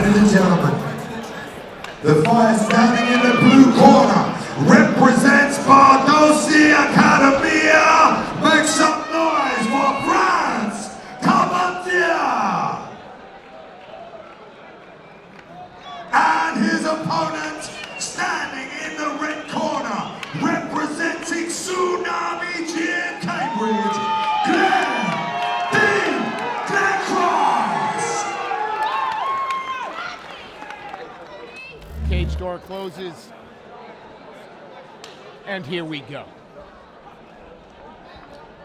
Ladies and gentlemen, the fighter standing in the blue corner represents Bardosi Academia. Make some noise for Frantz Carpentier. And his opponent standing in the red corner representing Tsunami Gym Cambridge, Glencross. Cage door closes, and here we go.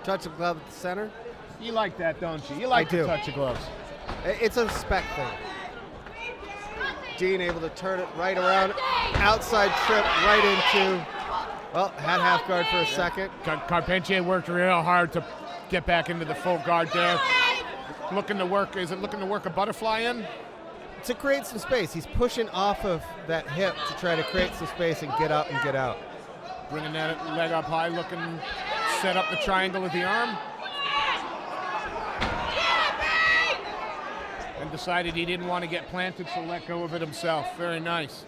Touch of glove at the center. You like that, don't you? You like to touch the gloves. It's a spec thing. Dean able to turn it right around, outside trip right into, well, had half guard for a second. Carpentier worked real hard to get back into the full guard there. Looking to work, is it looking to work a butterfly in? To create some space. He's pushing off of that hip to try to create some space and get up and get out. Bringing that leg up high, looking to set up the triangle with the arm. And decided he didn't want to get planted, so let go of it himself. Very nice.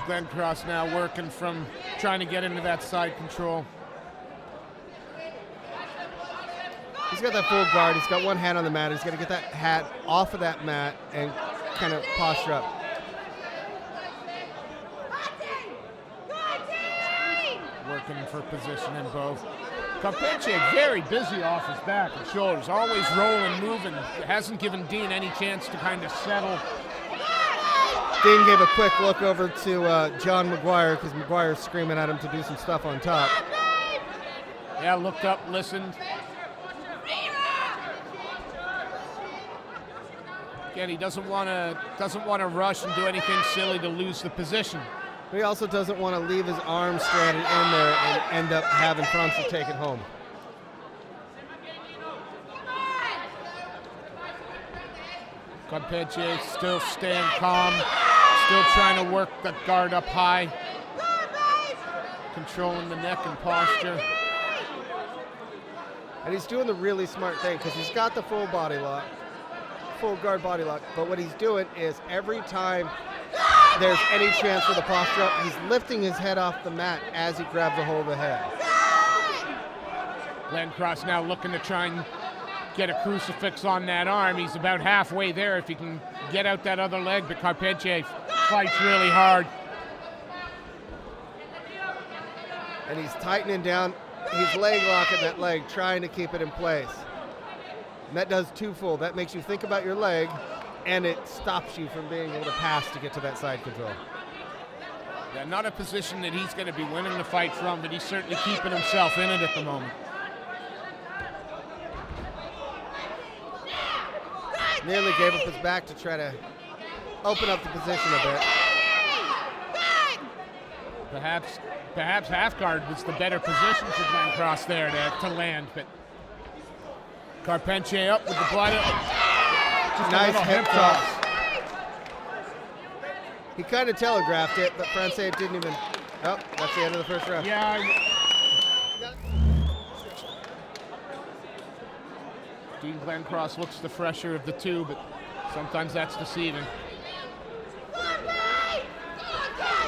Glencross now working from trying to get into that side control. He's got that full guard. He's got one hand on the mat. He's got to get that hat off of that mat and kind of posture up. Working for position in both. Carpentier very busy off his back and shoulders, always rolling, moving. Hasn't given Dean any chance to kind of settle. Dean gave a quick look over to John McGuire because McGuire's screaming at him to do some stuff on top. Yeah, looked up, listened. Again, he doesn't want to rush and do anything silly to lose the position. But he also doesn't want to leave his arms stranded in there and end up having Frantz to take it home. Carpentier still staying calm, still trying to work the guard up high, controlling the neck and posture. And he's doing the really smart thing because he's got the full body lock, full guard body lock, but what he's doing is every time there's any chance for the posture up, he's lifting his head off the mat as he grabs a hold of the head. Glencross now looking to try and get a crucifix on that arm. He's about halfway there if he can get out that other leg, but Carpentier fights really hard. And he's tightening down, he's leg locking that leg, trying to keep it in place. And that does twofold. That makes you think about your leg, and it stops you from being able to pass to get to that side control. Yeah, not a position that he's going to be winning the fight from, but he's certainly keeping himself in it at the moment. Nearly gave up his back to try to open up the position a bit. Perhaps half guard was the better position for Glencross there to land, but Carpentier up with the blood. Just nice hip toss. He kind of telegraphed it, but Frantz didn't even. Oh, that's the end of the first round. Yeah. Dean Glencross looks the fresher of the two, but sometimes that's deceiving.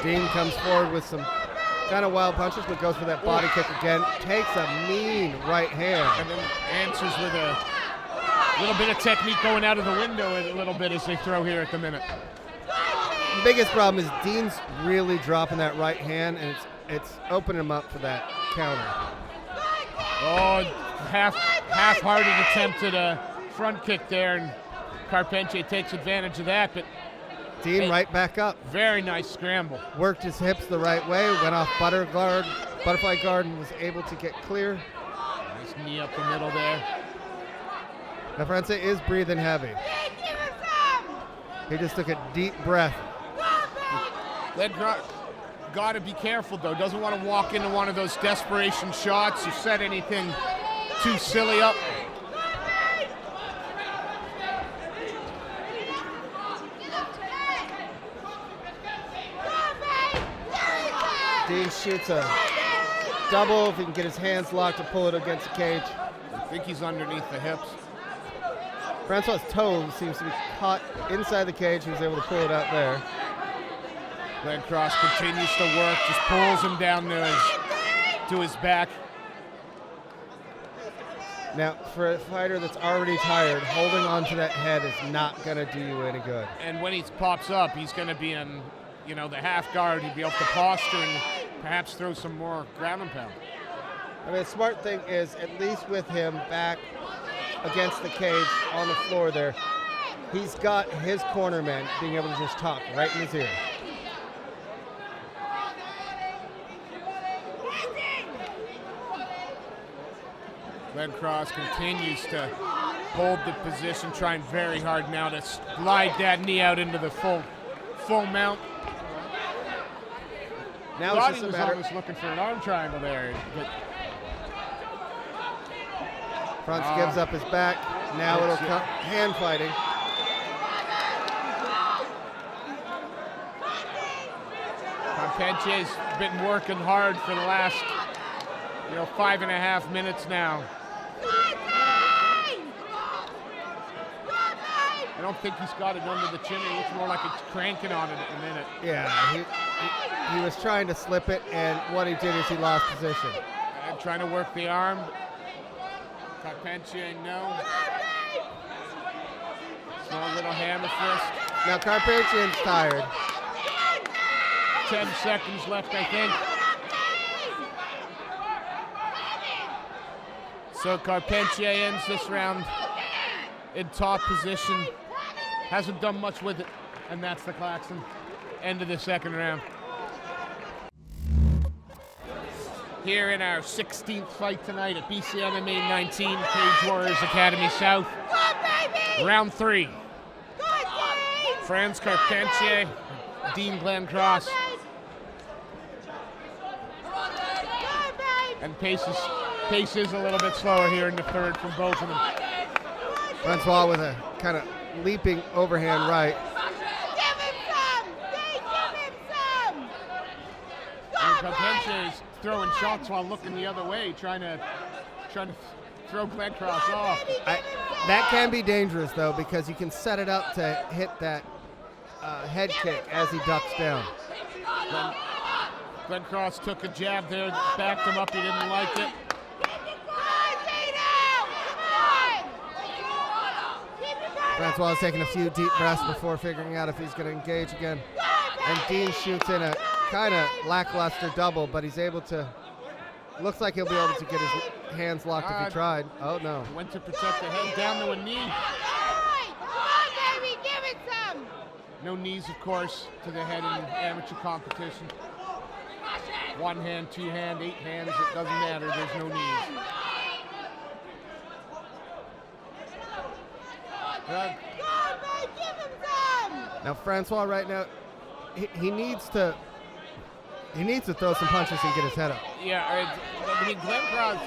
Dean comes forward with some kind of wild punches, but goes for that body kick again. Takes a mean right hand. And then answers with a little bit of technique going out of the window a little bit as they throw here at the minute. The biggest problem is Dean's really dropping that right hand, and it's opening him up for that counter. Oh, half-hearted attempt at a front kick there, and Carpentier takes advantage of that, but Dean right back up. Very nice scramble. Worked his hips the right way, went off butterfly guard, and was able to get clear. Nice knee up the middle there. Now Frantz is breathing heavy. He just took a deep breath. Glencross got to be careful though. Doesn't want to walk into one of those desperation shots or set anything too silly up. Dean shoots a double if he can get his hands locked to pull it against the cage. I think he's underneath the hips. Francois' toe seems to be caught inside the cage. He was able to pull it out there. Glencross continues to work, just pulls him down to his back. Now, for a fighter that's already tired, holding on to that head is not going to do you any good. And when he pops up, he's going to be in, the half guard. He'd be able to posture and perhaps throw some more ground and pound. I mean, the smart thing is, at least with him back against the cage on the floor there, he's got his cornerman being able to just talk right in his ear. Glencross continues to hold the position, trying very hard now to slide that knee out into the full mount. Now Thought it's he just was a matter. almost looking for an arm triangle there. But Frantz gives up his back. Now it'll come hand fighting. Carpentier's been working hard for the last 5.5 minutes now. I don't think he's got it under the chin. It looks more like it's cranking on it at the minute. Yeah, he was trying to slip it, and what he did is he lost position. And trying to work the arm. Carpentier, no. Small little hammer fist. Now Carpentier's tired. 10 seconds left, I think. So Carpentier ends this round in top position. Hasn't done much with it, and that's the klaxon. End of the second round. Here in our 16th fight tonight at BCMMA 19, Cage Warriors Academy South. Round 3. Frantz Carpentier, Dean Glencross. And pace is a little bit slower here in the third from both of them. Francois with a kind of leaping overhand right. And Carpentier is throwing shots while looking the other way, trying to throw Glencross off. That can be dangerous though, because you can set it up to hit that head kick as he ducks down. Glencross took a jab there, backed him up, he didn't like it. Francois is taking a few deep breaths before figuring out if he's going to engage again. And Dean shoots in a kind of lackluster double, but he's able to, looks like he'll be able to get his hands locked if he tried. Oh no. Went to protect the head, down to a knee. No knees, of course, to the head in amateur competition. 1 hand, 2 hand, 8 hands, it doesn't matter, there's no knees. Now Francois right now, he needs to throw some punches and get his head up. Yeah, I mean, Glencross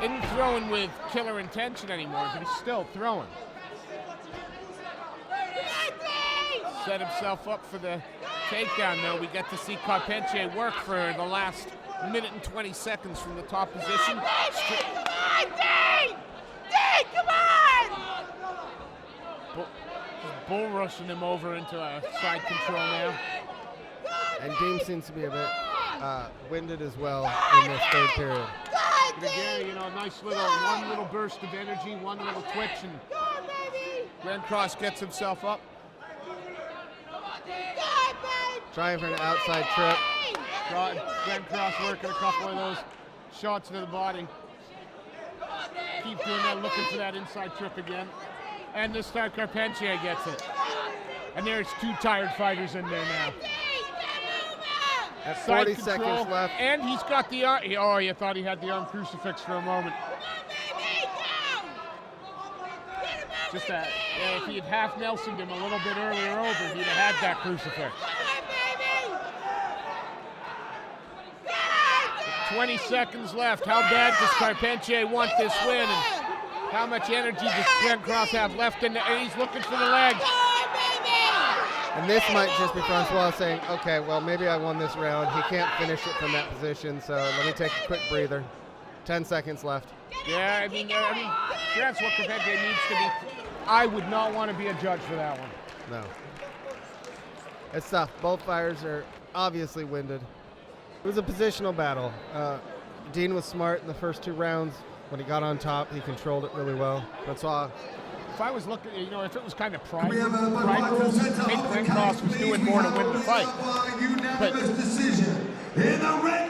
isn't throwing with killer intention anymore, but he's still throwing. Set himself up for the takedown, though. We get to see Carpentier work for the last minute and 20 seconds from the top position. Bull rushing him over into a side control now. And Dean seems to be a bit winded as well in this third period. But again, nice one little burst of energy, one little twitch, and Glencross gets himself up. Trying for an outside trip. Glencross working a couple of those shots to the body. Keep doing that, looking for that inside trip again. And this time Carpentier gets it. And there's 2 tired fighters in there now. At 40 Side seconds control, left. And he's got the arm. Oh, you thought he had the arm crucifix for a moment. Just that, if he had half Nelsoned him a little bit earlier over, he'd have had that crucifix. 20 seconds left. How bad does Carpentier want this win? And how much energy does Glencross have left in the, and he's looking for the leg. And this might just be Francois saying, okay, well, maybe I won this round. He can't finish it from that position, so let me take a quick breather. 10 seconds left. Yeah, I mean, that's what Carpentier needs to be. I would not want to be a judge for that one. No. It's tough. Both fighters are obviously winded. It was a positional battle. Dean was smart in the first 2 rounds. When he got on top, he controlled it really well. That's why. If I was looking, you know, if it was kind of We have a pride rules, I think Glencross was doing more to win the fight. Unanimous decision in the red